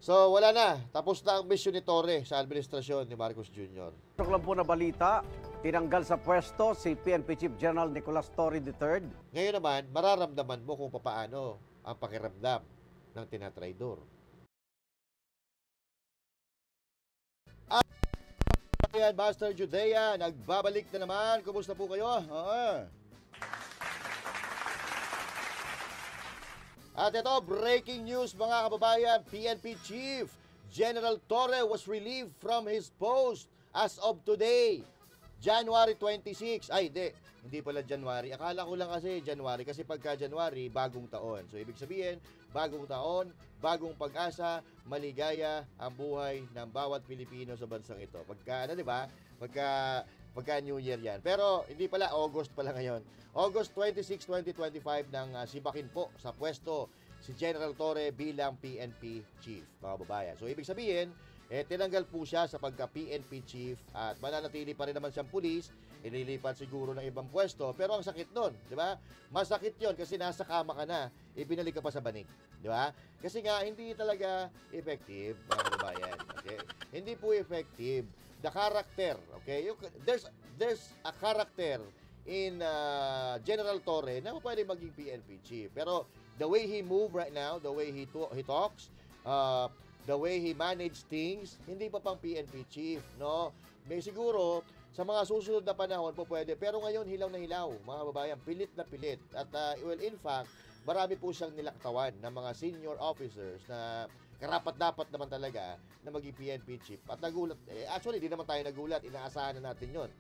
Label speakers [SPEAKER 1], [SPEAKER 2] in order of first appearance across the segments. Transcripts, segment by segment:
[SPEAKER 1] So, wala na. Tapos na ang misyon ni Torre sa administrasyon ni Marcos Jr.
[SPEAKER 2] Ito lang po na balita, tinanggal sa pwesto si PNP Chief General Nicolas Torre III.
[SPEAKER 1] Ngayon naman, mararamdaman mo kung paano ang pakiramdam ng tinatraidor. Ayan, Master Judea, nagbabalik na naman. Kumusta po kayo? At ito, breaking news mga kababayan, PNP Chief General Torre was relieved from his post as of today, January 26. Ay, hindi pala January. Akala ko lang kasi January, kasi pagka January, bagong taon. So, ibig sabihin, bagong taon, bagong pag-asa, maligaya ang buhay ng bawat Pilipino sa bansang ito. Pagka, di ba? Pagka New Year yan. Pero, hindi pala, August pala ngayon. August 26, 2025 nang sibakin po sa pwesto si General Torre bilang PNP Chief, mga babayan. So, ibig sabihin, tinanggal po siya sa pagka-PNP Chief at mananatili pa rin naman siyang pulis, inilipat siguro ng ibang pwesto, pero ang sakit nun, di ba? Masakit yon kasi nasa kama ka na, ibinalik ka pa sa banig, di ba? Kasi nga, hindi talaga effective, mga kababayan. Okay? Hindi po effective. The character, okay? There's a character in General Torre na pwede maging PNP Chief. Pero the way he move right now, the way he talks, the way he manage things, hindi pa pang PNP Chief, no? May siguro, sa mga susunod na panahon po pwede. Pero ngayon, hilaw na hilaw, mga babayan. Pilit na pilit. At, well, in fact, marami po siyang nilaktawan ng mga senior officers na karapat-dapat naman talaga na maging PNP Chief. At nagulat, actually, di naman tayo nagulat. Inaasahan na natin yon.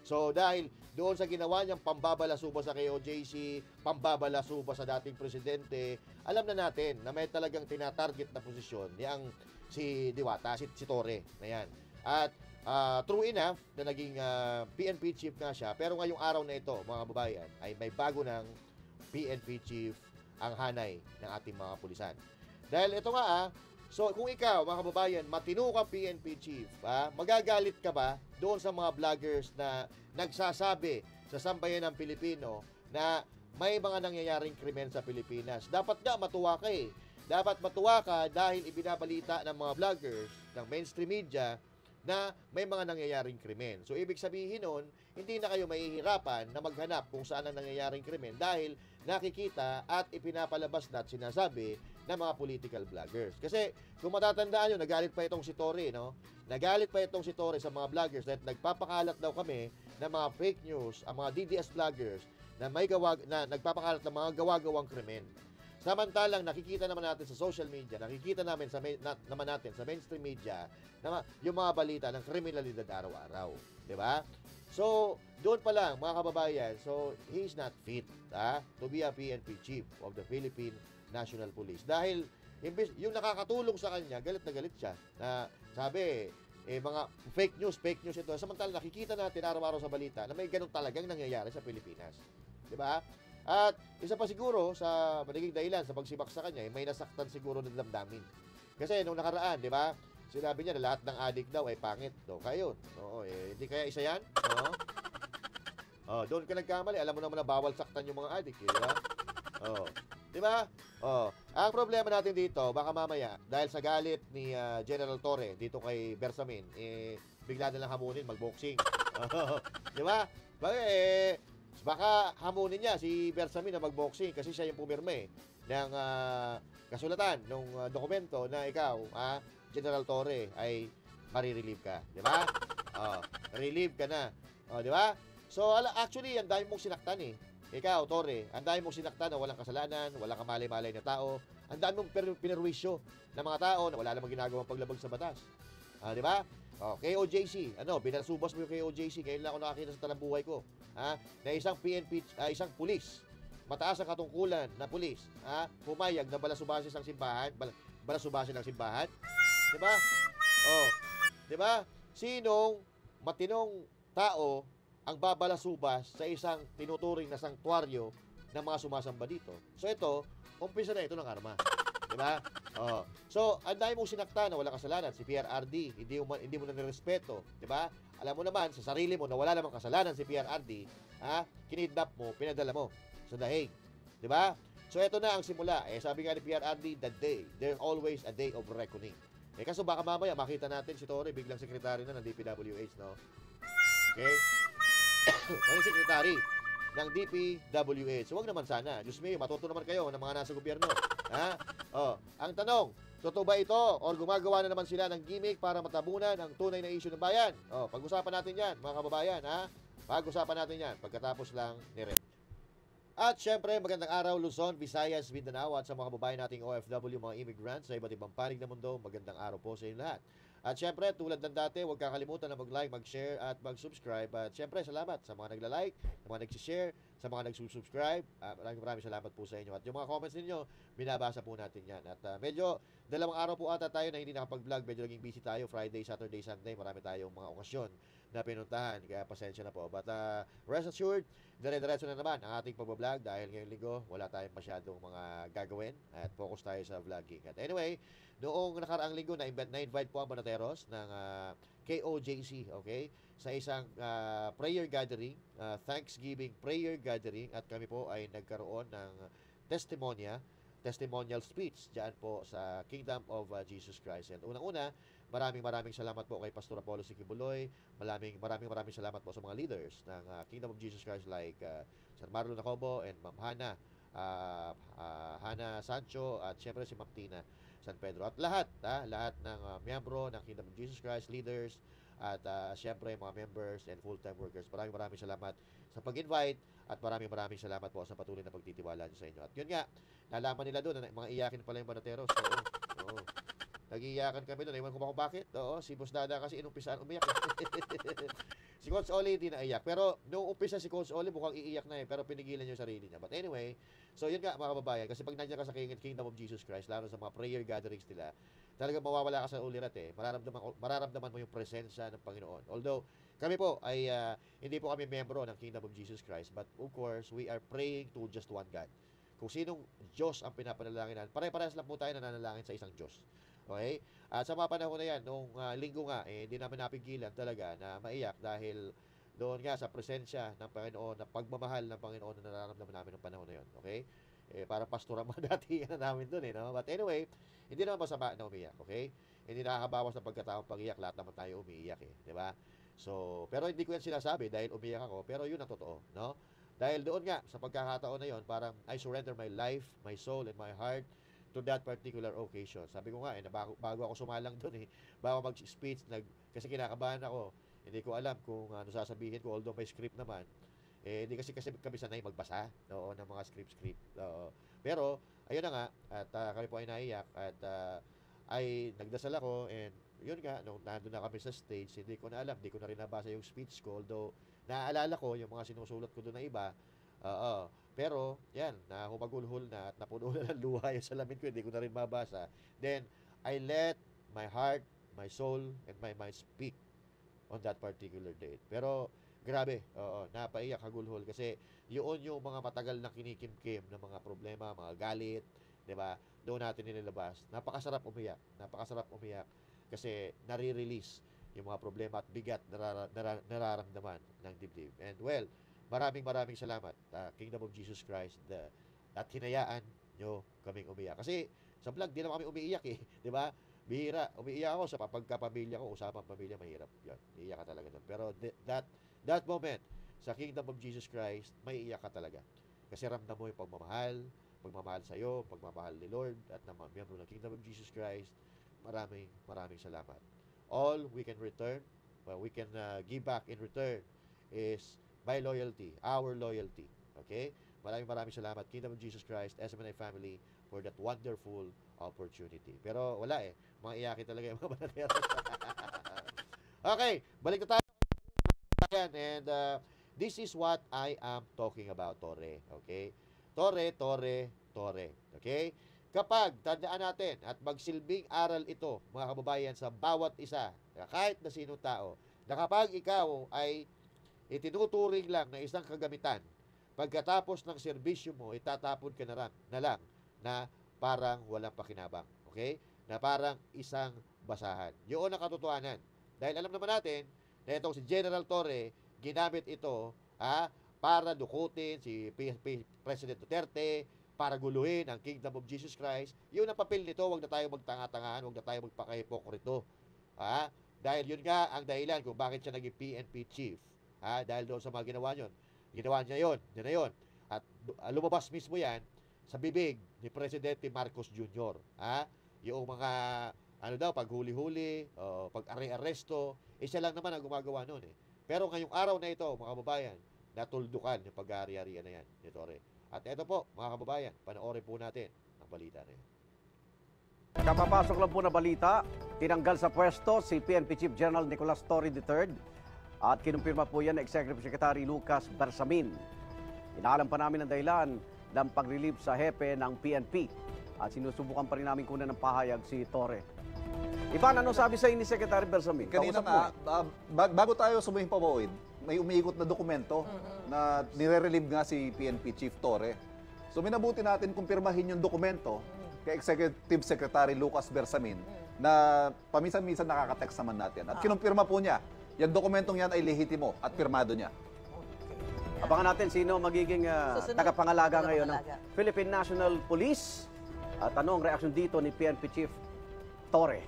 [SPEAKER 1] So, dahil doon sa ginawa niyang pambabalasuba sa KOJC, pambabalasuba sa dating presidente, alam na natin na may talagang tinatarget na posisyon niyang si Diwata, si Torre na yan. At true enough na naging PNP Chief nga siya, pero ngayong araw na ito, mga kababayan, ay may bago ng PNP Chief ang hanay ng ating mga pulisan. Dahil ito nga so kung ikaw, mga kababayan, matino ka PNP Chief, magagalit ka ba doon sa mga vloggers na nagsasabi sa sambayan ng Pilipino na may mga nangyayaring krimen sa Pilipinas? Dapat nga matuwa ka Dapat matuwa ka dahil ibinabalita ng mga vloggers, ng mainstream media, na may mga nangyayaring krimen. So, ibig sabihin nun, hindi na kayo mahihirapan na maghanap kung saan ang nangyayaring krimen dahil nakikita at ipinapalabas na at sinasabi ng mga political vloggers. Kasi, kung matatandaan nyo, nagalit pa itong si Torre, no? Nagalit pa itong si Torre sa mga vloggers dahil nagpapakalat daw kami ng mga fake news, ang mga DDS vloggers na nagpapakalat ng mga gawa-gawang krimen. Samantalang nakikita naman natin sa social media, nakikita namin naman natin sa mainstream media na yung mga balita ng kriminalidad araw-araw, 'di ba? So, doon pa lang mga kababayan, so he's not fit to be a PNP Chief of the Philippine National Police. Dahil yung nakakatulong sa kanya, galit na galit siya. Na sabi, mga fake news ito. Samantalang nakikita natin araw-araw sa balita na may ganun talagang nangyayari sa Pilipinas. 'Di ba? At isa pa siguro sa magiging dahilan sa pagsibak sa kanya, may nasaktan siguro ng damdamin. Kasi nung nakaraan, di ba? Sinabi niya na lahat ng adik daw ay pangit. Kaya yun. Oo, hindi kaya isa yan? Doon ka nagkamali. Alam mo naman na bawal saktan yung mga adik, di ba? Di ba? Ang problema natin dito, baka mamaya, dahil sa galit ni General Torre dito kay Bersamin, bigla na lang hamunin, magboxing. Di ba? Baka hamunin niya si Bersamin na magboxing kasi siya yung pumirme ng kasulatan ng dokumento na ikaw, General Torre, ay marirelieve ka. Di ba? Relieve ka na. Di ba? So, actually, ang dami mong sinaktan Ikaw, Torre, ang dami mong sinaktan na walang kasalanan, walang kamalay-malay na tao, ang dami mong pinarwisyo ng mga tao na wala namang ginagawang paglabag sa batas. Di ba? KOJC, binasubas mo yung KOJC, ngayon lang ako nakakita sa talang buhay ko, na isang PNP, isang pulis, mataas ang katungkulan na pulis, pumayag na balasubasin ng simbahan, balasubasin ng simbahan, di ba? Di ba? Sinong matinong tao ang babalasubas sa isang tinuturing na sanktuaryo ng mga sumasamba dito? So ito, umpisa na ito ng arma. Diba? So, ang dami mong sinakta na walang kasalanan. Si PRRD, hindi mo na nirespeto. Diba? Alam mo naman, sa sarili mo na wala namang kasalanan si PRRD, kinidnap mo, pinadala mo sa dahig. Diba? So ito na ang simula. Sabi nga ni PRRD, the day, there's always a day of reckoning. Kaso baka mamaya makita natin si Torre biglang sekretary na ng DPWH, no? Okay? Maging sekretary ng DPWH. So, wag naman sana. Diyos me, matuto naman kayo ng mga nasa gobyerno. Ha? Ang tanong, totoo ba ito? Or gumagawa na naman sila ng gimmick para matabunan ang tunay na issue ng bayan? Pag-usapan natin yan, mga kababayan. Ha? Pag-usapan natin yan pagkatapos lang ni Red. At syempre, magandang araw Luzon, Visayas, Mindanao at sa mga kababayan nating OFW, mga immigrants sa iba't ibang panig ng mundo. Magandang araw po sa inyo lahat. At syempre, tulad ng dati, huwag kakalimutan na mag-like, mag-share at mag-subscribe. At syempre, salamat sa mga nagla-like, sa mga nag-share, sa mga nag-subscribe. Maraming salamat po sa inyo. At yung mga comments ninyo, binabasa po natin yan. At medyo, dalawang araw po ata tayo na hindi nakapag-vlog. Medyo naging busy tayo. Friday, Saturday, Sunday. Marami tayong mga okasyon na pinuntahan. Kaya pasensya na po. But rest assured, dire-diretso na naman ang ating pag-vlog dahil ngayong linggo, wala tayong masyadong mga gagawin at focus tayo sa vlogging. At anyway, noong nakaraang linggo, na-invite po ang Banateros ng KOJC, okay? Sa isang prayer gathering, Thanksgiving prayer gathering, at kami po ay nagkaroon ng testimonial speech dyan po sa Kingdom of Jesus Christ. And unang-una, maraming salamat po kay Pastor Apollo Sikibuloy. Maraming salamat po sa mga leaders ng Kingdom of Jesus Christ like Sir Marlon Acobo and Ma'am Hana Sancho at syempre si Ma'am Tina San Pedro. At lahat ng miyembro ng Kingdom of Jesus Christ, leaders, at syempre mga members and full-time workers. Maraming salamat sa pag-invite at maraming salamat po sa patuloy na pagtitiwala niyo sa inyo. At yun nga, nalaman nila doon na mga iyakin pala yung Banateros. Oo. Nag-iiyakan kami doon. Ewan ko ba kung bakit? Si Boss Dada kasi inumpisaan umiyak. Si Coach Oli hindi naiyak. Pero nung umpisa si Coach Oli mukhang iiyak na Pero pinigilan niya yung sarili niya. But anyway, so yun nga mga kababayan. Kasi pag nandiyan ka sa Kingdom of Jesus Christ, lalo sa mga prayer gatherings nila, talagang mawawala ka sa ulirat Mararamdaman mo yung presensya ng Panginoon. Although, kami po ay hindi po kami membro ng Kingdom of Jesus Christ. But of course, we are praying to just one God. Kung sinong Diyos ang pinapanalangin, pare-parehas lang po tayo nananalangin sa isang Diyos. Okay? At sa mga panahon na yan, nung linggo nga, hindi namin napigilan talaga na maiyak dahil doon nga sa presensya ng Panginoon, na pagmamahal ng Panginoon na nararamdaman namin ng panahon na yun. Okay? Para pastoran mga dati na namin doon no? But anyway, hindi naman masama na umiyak. Okay? Hindi nakakabawas ng pagkataong pag-iyak. Lahat naman tayo umiiyak di ba? So, pero hindi ko yan sinasabi dahil umiyak ako, pero yun ang totoo, no? Dahil doon nga, sa pagkakataon na yun, parang I surrender my life, my soul, and my heart to that particular occasion. Sabi ko nga, bago ako sumalang doon bago mag-speech, kasi kinakabahan ako, hindi ko alam kung ano sasabihin ko, although may script naman, hindi kasi kami sanay magbasa, ng mga script. Pero, ayun na nga, at kami po ay naiyak, at ay nagdasal ako, and yun nga, nung nandun na kami sa stage, hindi ko na alam, hindi ko na rin nabasa yung speech ko, although naaalala ko yung mga sinusulat ko doon na iba. Pero, yan, humagulhol na at napuno na ng luha yung salamin ko, hindi ko na rin mabasa. Then, I let my heart, my soul, and my mind speak on that particular date. Pero, grabe, napaiyak, hagulhol. Kasi, yun yung mga matagal na kinikimkim ng mga problema, mga galit, di ba? Doon natin nilabas. Napakasarap umiyak. Kasi, nare-release yung mga problema at bigat nararamdaman ng dibdib. And well, maraming salamat, Kingdom of Jesus Christ, at hinayaan nyo kaming umiyak. Kasi sa vlog, di naman kami umiiyak di ba? Bihira, umiiyak ako sa pagkapamilya ko, usapang pamilya, mahirap. Yan, iiyak ka talaga doon. Pero that moment, sa Kingdom of Jesus Christ, may iiyak ka talaga. Kasi ramdam mo yung pagmamahal sa'yo, pagmamahal ni Lord, at ng mga miyembro ng Kingdom of Jesus Christ. Maraming salamat. All we can give back in return is my loyalty, our loyalty. Okay? Maraming salamat, Kingdom of Jesus Christ, SMNI family, for that wonderful opportunity. Pero wala mga iyakin talaga yung mga Banateros. Okay, balik na tayo. And this is what I am talking about, Torre. Okay? Torre. Okay? Kapag, tandaan natin, at magsilbing aral ito, mga kababayan, sa bawat isa, kahit na sinong tao, na kapag ikaw ay itinuturing lang na isang kagamitan, pagkatapos ng serbisyo mo, itatapon ka na lang na parang walang pakinabang. Okay? Na parang isang basahan. Yun ang katotohanan. Dahil alam naman natin, na itong si General Torre, ginamit ito para dukutin si President Duterte, para guluhin ang Kingdom of Jesus Christ, yun ang papel nito. Huwag na tayo magtanga-tangahan, huwag na tayo magpaka-hipokrito. Dahil yun nga ang dahilan kung bakit siya naging PNP chief. Dahil doon sa mga ginawa niyon. Ginawa niya yun, yun na yun. At lumabas mismo yan sa bibig ni Presidente Marcos Jr. Yung mga paghuli-huli, pag-aresto, siya lang naman ang gumagawa noon. Pero ngayong araw na ito, mga kababayan, natuldukan yung pag-aari-arian na yan, ni Torre. At ito po, mga kababayan, panoorin po natin ang balita na yan.
[SPEAKER 2] Kapapasok lang po na balita, tinanggal sa pwesto si PNP Chief General Nicolas Torre III at kinumpirma po yan ng Executive Secretary Lucas Bersamin. Inaalam pa namin ang dahilan ng pag-relieve sa hepe ng PNP at sinusubukan pa rin namin kunan ng pahayag si Torre. Ivan, ano sabi sa inyo ni Secretary Bersamin?
[SPEAKER 3] Kanina nga, bago tayo sumingin pa Boyd, may umiikot na dokumento na nire-relieve nga si PNP Chief Torre. So minabuti natin kumpirmahin yung dokumento kay Executive Secretary Lucas Bersamin na paminsan-minsan nakaka-text naman natin. At kinumpirma po niya, yung dokumentong yan ay lehitimo at pirmado niya.
[SPEAKER 2] Abangan natin sino magiging tagapangalaga ngayon ng Philippine National Police at ano ang reaksyon dito ni PNP Chief Torre.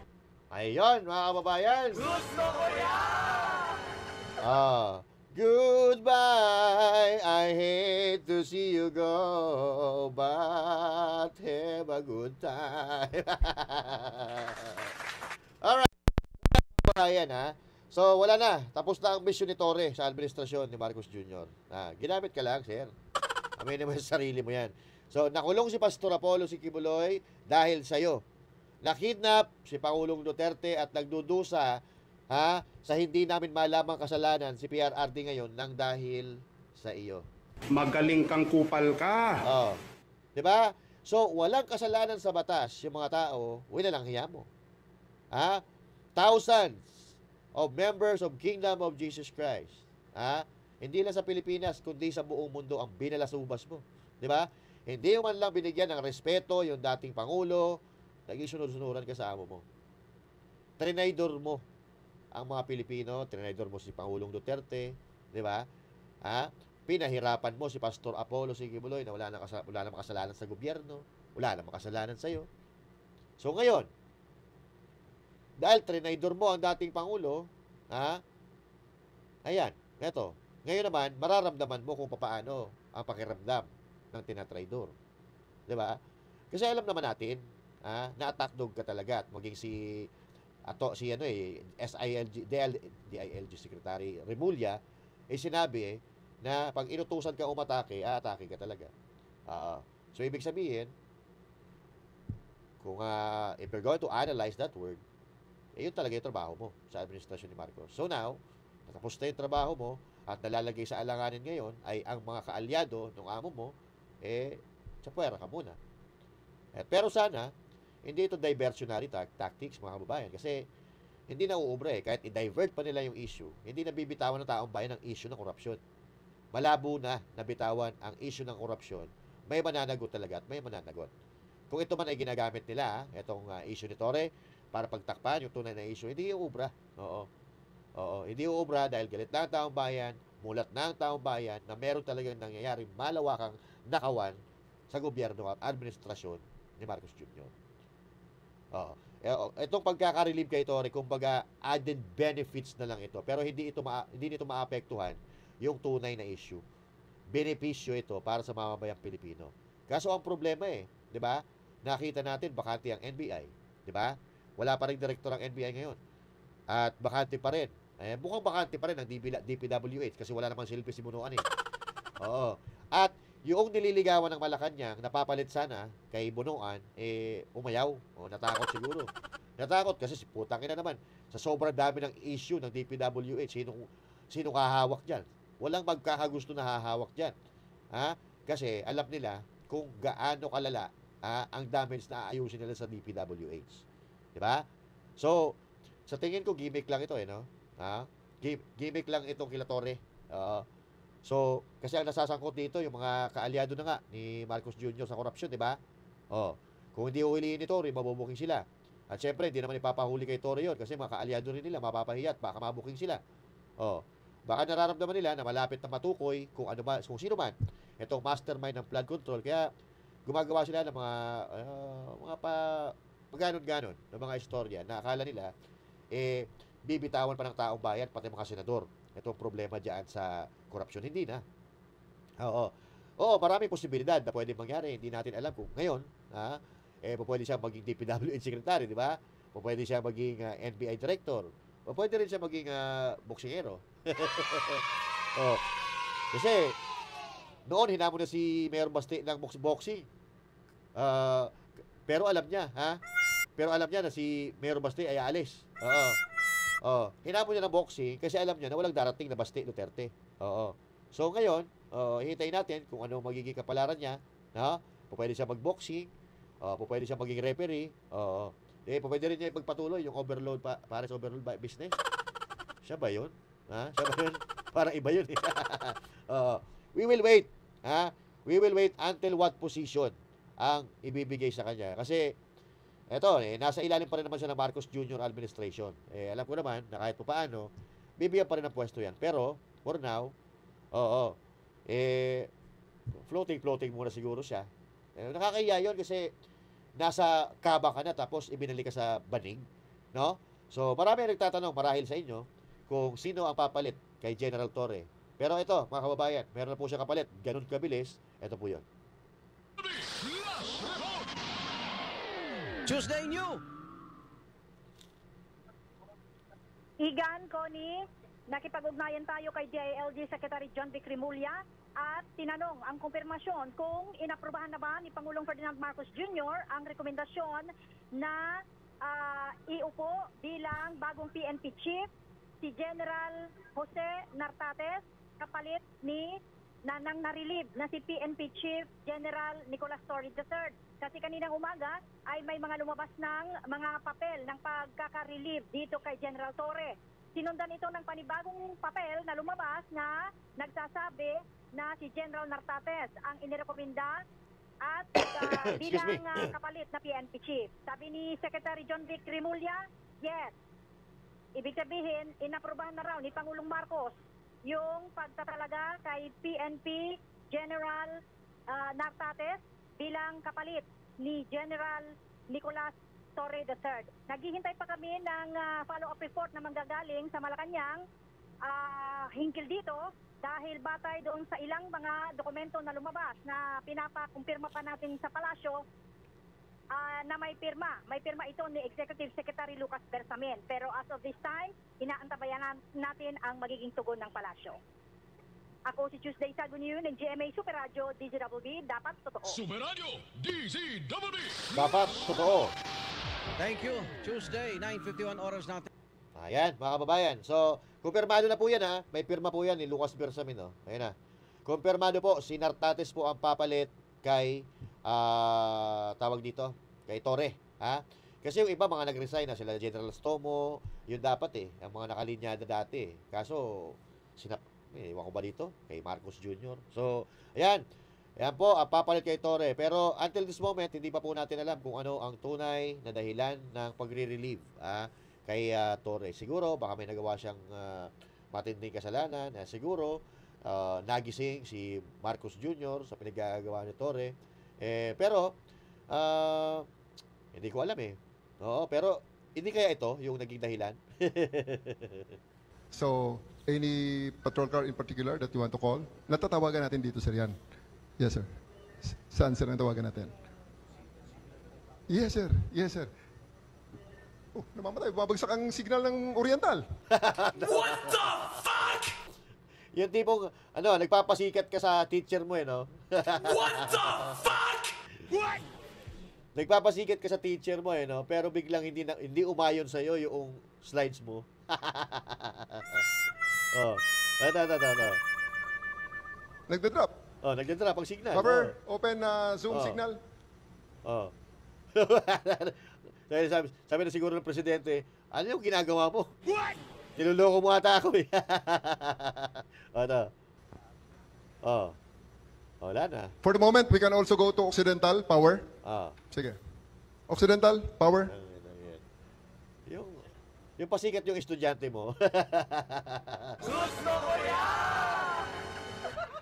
[SPEAKER 1] Ayun, mga kababayan. Gusto ko yan! Goodbye, I hate to see you go, but have a good time. Alright, kababayan So, wala na. Tapos na ang mission ni Torre sa administrasyon ni Marcos Jr. Ginamit ka lang, sir. Aminin mo sa sarili mo yan. So, nakulong si Pastor Apollo si Kibuloy dahil sa'yo. Nakidnap si Pangulong Duterte at nagdudusa sa hindi namin malamang kasalanan si PRRD ngayon nang dahil sa iyo.
[SPEAKER 4] Magaling kang kupal ka.
[SPEAKER 1] Di ba? So, walang kasalanan sa batas yung mga tao, wala lang hiya mo. Thousands of members of Kingdom of Jesus Christ. Hindi lang sa Pilipinas, kundi sa buong mundo ang binalasubas mo. Di ba? Hindi man lang binigyan ng respeto yung dating Pangulo, naging sunod-sunuran ka sa amo mo. Trinaydor mo ang mga Pilipino, trinaydor mo si Pangulong Duterte, di ba? Pinahirapan mo si Pastor Apollo si Kibuloy na wala na makasalanan sa gobyerno, wala na makasalanan sa iyo. So ngayon, dahil trinaydor mo ang dating Pangulo, ayan, eto. Ngayon naman, mararamdaman mo kung paano ang pakiramdam ng tinatraydor. Di ba? Kasi alam naman natin, na-attack dog ka talaga at maging DILG Secretary Remulla sinabi na pag inutusan ka umatake, aatake ka talaga. So ibig sabihin, kung if you're going to analyze that word, yun talaga yung trabaho mo sa administrasyon ni Marcos. So now, natapos na yung trabaho mo at nalalagay sa alanganin ngayon ay ang mga kaalyado ng amo mo, tsapuera ka muna. Pero sana, hindi ito diversionary tactics, mga kababayan. Kasi hindi na uubra kahit i-divert pa nila yung issue, hindi na bibitawan ng taong bayan ang issue ng korupsyon. Malabo na nabitawan ang issue ng korupsyon. May mananagot talaga at may mananagot. Kung ito man ay ginagamit nila, itong issue ni Torre, para pagtakpan yung tunay na issue, hindi uubra. Hindi uubra dahil galit na ang taong bayan, mulat na ang taong bayan, na meron talagang nangyayari malawakang nakawan sa gobyerno at administrasyon ni Marcos Jr. Itong pagkaka-relieve kay Torre, kumbaga added benefits na lang ito. Pero hindi nito maapektuhan yung tunay na issue. Benepisyo ito para sa mamamayang Pilipino. Kaso ang problema di ba? Nakita natin bakante ang NBI, di ba? Wala pa ring direktor ang NBI ngayon. At bakante pa rin. Mukhang bakante pa rin ang DPWH kasi wala namang silbi si Bunuan At yung nililigawan ng Malacanang, napapalit sana kay Bunuan, umayaw. Natakot siguro. Natakot kasi putang ina naman. Sa sobrang dami ng issue ng DPWH, sino hahawak dyan? Walang magkakagusto na hahawak dyan. Kasi alam nila kung gaano kalala ang damage na aayusin nila sa DPWH. Diba? So, sa tingin ko, gimmick lang ito gimmick lang itong kila Torre. So, kasi ang nasasangkot dito, yung mga kaalyado na nga ni Marcos Jr. sa korupsyon, di ba? Kung hindi uhiliin ni Torre, mabubuking sila. At syempre, hindi naman ipapahuli kay Torre yun kasi mga kaalyado rin nila, mapapahiya at baka mabuking sila. Baka nararamdaman nila na malapit na matukoy kung sino man itong mastermind ng flood control. Kaya gumagawa sila ng mga paganon-ganon ng mga istorya na akala nila, bibitawan pa ng taong bayan, pati mga senador. Ito ang problema dyan sa korupsyon. Hindi na. Oo. Oo, maraming posibilidad na pwede mangyari. Hindi natin alam kung ngayon, pwede siya maging DPWH secretary, di ba? Pwede siya maging NBI director. O pwede rin siya maging boksingero. Oh. Kasi, noon hinamon na si Mayor Baste ng boxing. Pero alam niya, Pero alam niya na si Mayor Baste ay aalis. Oo. Oh, hinamon niya ng boxing kasi alam niya na walang darating na Baste Duterte. Oo. So ngayon, hihintayin natin kung ano magiging kapalaran niya, pwede siya mag-boxing, pwede siya maging referee, pwede rin niya ipagpatuloy yung overload Paris overload business. Siya ba 'yun? Siya ba 'yun? Parang iba 'yun. We will wait. We will wait until what position ang ibibigay sa kanya. Kasi eto, nasa ilalim pa rin naman siya ng Marcos Jr. administration. Alam ko naman na kahit paano, bibigyan pa rin ng pwesto yan. Pero, for now, floating muna siguro siya. Nakakahiya yun kasi nasa kaba ka na tapos ibinalik ka sa banig. No? So, marami nagtatanong marahil sa inyo kung sino ang papalit kay General Torre. Pero ito, mga kababayan, meron na po siya kapalit. Ganun kabilis. Ito po yun.
[SPEAKER 2] Tuesday New!
[SPEAKER 5] Igan, Connie, nakipag-ugnayan tayo kay DILG Secretary John Vic Rimulya at tinanong ang kumpirmasyon kung inaprubahan na ba ni Pangulong Ferdinand Marcos Jr. ang rekomendasyon na iupo bilang bagong PNP chief si General Jose Nartates kapalit ni nang na-relieve na si PNP Chief General Nicolas Torre III. Kasi kaninang umaga ay may mga lumabas ng mga papel ng pagkaka-relieve dito kay General Torre. Sinundan ito ng panibagong papel na lumabas na nagsasabi na si General Nartates ang inirekomenda at bilang kapalit na PNP Chief. Sabi ni Secretary John Vic Rimulya, yes, ibig sabihin, inaprubahan na raw ni Pangulong Marcos yung pagtatalaga kay PNP General Nartates bilang kapalit ni General Nicolas Torre III. Naghihintay pa kami ng follow-up report na manggagaling sa Malacanang hinggil dito dahil batay doon sa ilang mga dokumento na lumabas na pinapakumpirma pa natin sa palasyo na may pirma. May pirma ito ni Executive Secretary Lucas Bersamin. Pero as of this time, inaantabayan natin ang magiging tugon ng palasyo. Ako si Tuesday Sagunyo ng GMA Super Radio DZWB. Dapat totoo.
[SPEAKER 6] Super Radio DZWB.
[SPEAKER 1] Dapat totoo.
[SPEAKER 2] Thank you. Tuesday, 9:51 oras natin.
[SPEAKER 1] Ayan, mga kababayan. So, kumpirmado na po yan May pirma po yan ni Lucas Bersamin. Ayan na. Kumpirmado po, si Nartates po ang papalit kay tawag dito, kay Torre. Kasi yung iba mga nag-resign na sila General Stomo, yun dapat ang mga nakalinyada dati. Kaso, ewan ko ba dito? Kay Marcos Jr. So, ayan. Ayan po, papalit kay Torre. Pero until this moment, hindi pa po natin alam kung ano ang tunay na dahilan ng pagre-relieve kay Torre. Siguro, baka may nagawa siyang matinding kasalanan. Siguro, nagising si Marcos Jr. sa pinagagawa ni Torre. Pero, hindi ko alam Oo, pero hindi kaya ito yung naging dahilan?
[SPEAKER 7] So, any patrol car in particular that you want to call? Natatawagan natin dito, sir, yan. Yes, sir. Saan, sir, ang tawagan natin? Yes, sir. Yes, sir. Oh, namamatay. Babagsak ang signal ng Oriental.
[SPEAKER 6] What the fuck?
[SPEAKER 1] Yung tipong, nagpapasikat ka sa teacher mo no?
[SPEAKER 6] What the fuck? What?
[SPEAKER 1] Nagpapasikat ka sa teacher mo no? Pero biglang hindi umayon sa iyo yung slides mo. Ito.
[SPEAKER 7] Nagda-drop.
[SPEAKER 1] Nagdadala pag signal.
[SPEAKER 7] Cover, open Zoom signal.
[SPEAKER 1] Sabi na siguro ng presidente, ano yung ginagawa mo?
[SPEAKER 6] What?
[SPEAKER 1] Niloloko mo ata ako wala na.
[SPEAKER 7] For the moment, we can also go to Occidental Power. Sige. Occidental Power.
[SPEAKER 1] Yung pasikat yung estudyante mo.
[SPEAKER 6] Gusto ko yan!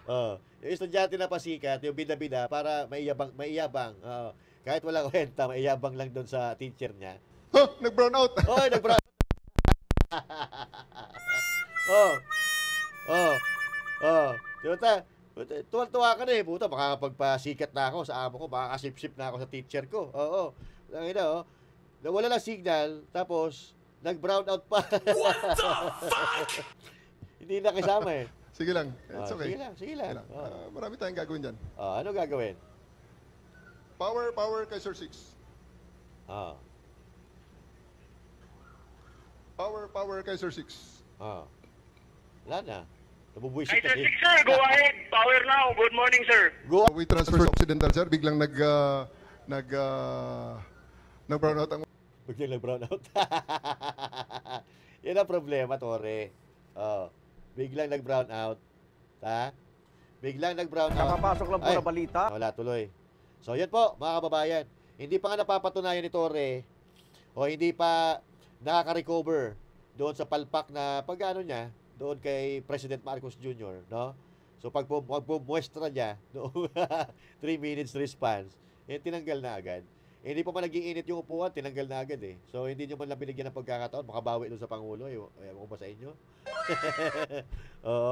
[SPEAKER 1] Yung estudyante na pasikat, yung bida-bida, para maiyabang. Kahit walang kwenta, maiyabang lang doon sa teacher niya.
[SPEAKER 7] Oh, nag-brown out.
[SPEAKER 1] Oh, nag-brown. oh. Oh. Oh. Tuwan-tuwa ka na eh. Puta, makakapagpasikat na ako sa amo ko. Makakasip-sip na ako sa teacher ko. Oo. Nawala lang signal, tapos nag-brown out pa.
[SPEAKER 6] What the fuck?
[SPEAKER 1] Hindi na kasama eh.
[SPEAKER 7] Sige lang. It's okay.
[SPEAKER 1] Sige lang.
[SPEAKER 7] Sige lang. Marami tayong gagawin dyan.
[SPEAKER 1] Ano gagawin?
[SPEAKER 7] Power, Kaiser 6.
[SPEAKER 1] Ah.
[SPEAKER 7] Power, Kaiser 6.
[SPEAKER 1] Wala na. Nabubuisit
[SPEAKER 8] Kaiser
[SPEAKER 1] kasi.
[SPEAKER 8] 6, sir. Go ahead. Power now. Good morning, sir.
[SPEAKER 1] Go.
[SPEAKER 7] We transfer sa Occidental, sir. Biglang nag-brown out ang...
[SPEAKER 1] Biglang nag-brown out. Yan ang problema, Tore. Biglang nag-brown out. Ha? Biglang nag-brown out.
[SPEAKER 2] Kapapasok lang po
[SPEAKER 1] Ay,
[SPEAKER 2] na balita.
[SPEAKER 1] Wala tuloy. So, yan po, mga kababayan. Hindi pa nga napapatunayan ni Tore o hindi pa nakaka-recover doon sa palpak na pag-ano niya doon kay President Marcos Jr., no? So, pag muestra niya, no, 3 minutes response, tinanggal na agad. Hindi pa man nag-iinit yung upuan, tinanggal na agad eh. So, hindi nyo man lang binigyan ng pagkakataon, makabawi doon sa Pangulo. Ewan ko ba sa inyo?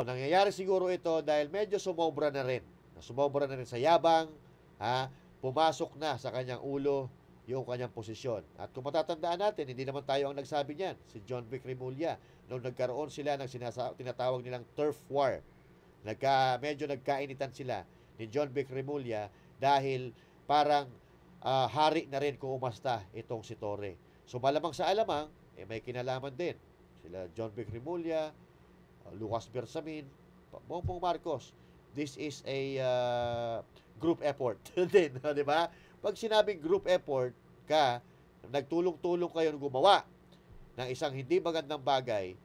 [SPEAKER 1] Nangyayari siguro ito dahil medyo sumobra na rin. Sumobra na rin sa yabang, pumasok na sa kanyang ulo yung kanyang posisyon. At kung matatandaan natin, hindi naman tayo ang nagsabi niyan. Si John Vic Remulla, nung nagkaroon sila ng tinatawag nilang turf war, medyo nagkainitan sila ni John Vic Remulla dahil parang hari na rin kung umasta itong si Torre. So malamang sa alamang, may kinalaman din. Sila John Vic Remulla, Lucas Bersamin, Bongbong Marcos. This is a group effort din, di ba? Pag sinabing group effort ka, nagtulong-tulong kayo gumawa ng isang hindi magandang bagay,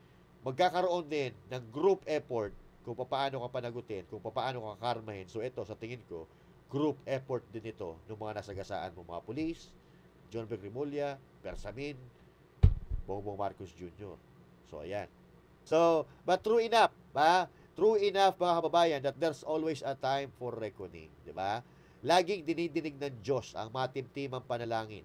[SPEAKER 1] magkakaroon din ng group effort kung paano ka panagutin, kung paano ka karmahin. So ito, sa tingin ko, group effort din ito ng mga nasagasaan mo, mga pulis, John Vic Remulla, Bersamin, Bongbong Marcos Jr. So, ayan. So, but true enough, mga kababayan, that there's always a time for reckoning, di ba? Laging dinidinig ng Diyos ang matimtimang panalangin.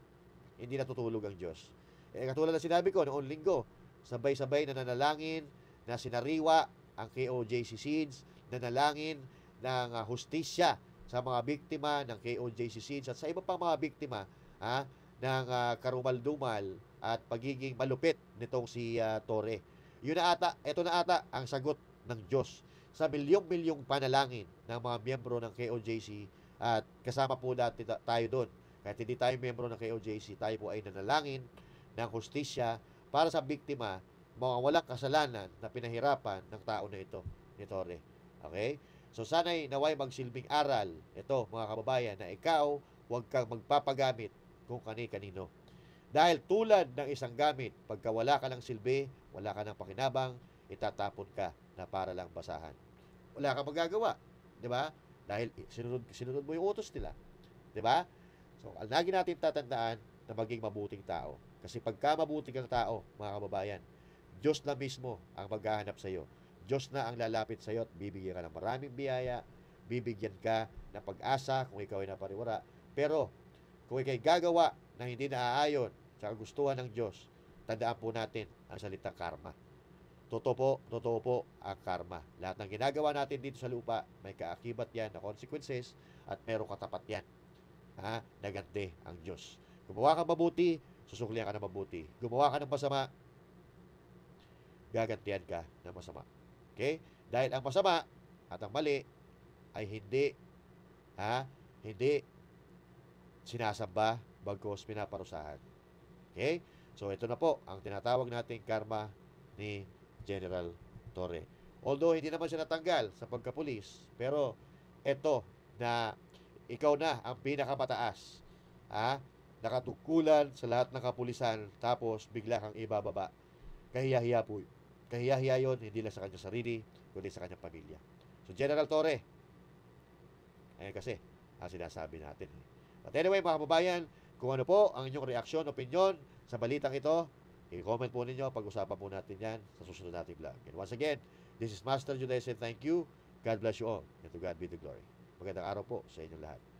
[SPEAKER 1] Hindi natutulog ang Diyos. Katulad na sinabi ko noong linggo, sabay-sabay na nanalangin na sinariwa ang KOJC SEEDS, nanalangin ng hustisya sa mga biktima ng KOJC SEEDS at sa iba pang mga biktima ng karumal-dumal at pagiging malupit nitong si Torre. Ito na ata ang sagot ng Diyos sa milyong-milyong panalangin ng mga miyembro ng KOJC at kasama po dati tayo doon. Kahit hindi tayo miyembro ng KOJC, tayo po ay nanalangin ng hustisya para sa biktima, mga walang kasalanan na pinahirapan ng tao na ito, ni Torre. Okay? So sana'y naway magsilbing aral, ito mga kababayan, na ikaw huwag kang magpapagamit kung kani-kanino. Dahil tulad ng isang gamit, pagka wala ka ng silbi, wala ka ng pakinabang, itatapon ka na para lang basahan. Wala kang magagawa. Di ba? Dahil sinunod mo yung utos nila. Di ba? So, lagi natin tatandaan na maging mabuting tao. Kasi pagka mabuting kang tao, mga kababayan, Diyos na mismo ang maghahanap sa iyo. Diyos na ang lalapit sa iyo at bibigyan ka ng maraming biyaya, bibigyan ka ng pag-asa kung ikaw ay napariwara. Pero, kung ikaw ay gagawa na hindi naaayon sa kagustuhan ng Diyos, tandaan po natin ang salitang karma. Totoo po ang karma. Lahat ng ginagawa natin dito sa lupa, may kaakibat yan na consequences at merong katapat yan. Nagante ang Diyos. Gumawa ka mabuti, susuklihan ka na mabuti. Gumawa ka ng masama, gagantihan ka ng masama. Okay? Dahil ang masama at ang mali ay hindi sinasamba bagkos pinaparusahan. Okay? So, ito na po ang tinatawag nating karma ni General Torre. Although, hindi naman siya natanggal sa pagkapulis, pero ito na ikaw na ang pinakamataas. Nakatungkulan sa lahat ng kapulisan, tapos bigla kang ibababa. Kahiya-hiya po. Kahiya-hiya yun, hindi lang sa kanyang sarili, kundi sa kanyang pamilya. So, General Torre, ayan kasi, ang sinasabi natin. But anyway, mga kababayan, kung ano po ang inyong reaksyon, opinion sa balitang ito, i-comment po ninyo, pag-usapan po natin yan sa susunod nating vlog. And once again, this is Master Juday saying thank you God bless you all. And to God be the glory. Magandang araw po sa inyong lahat.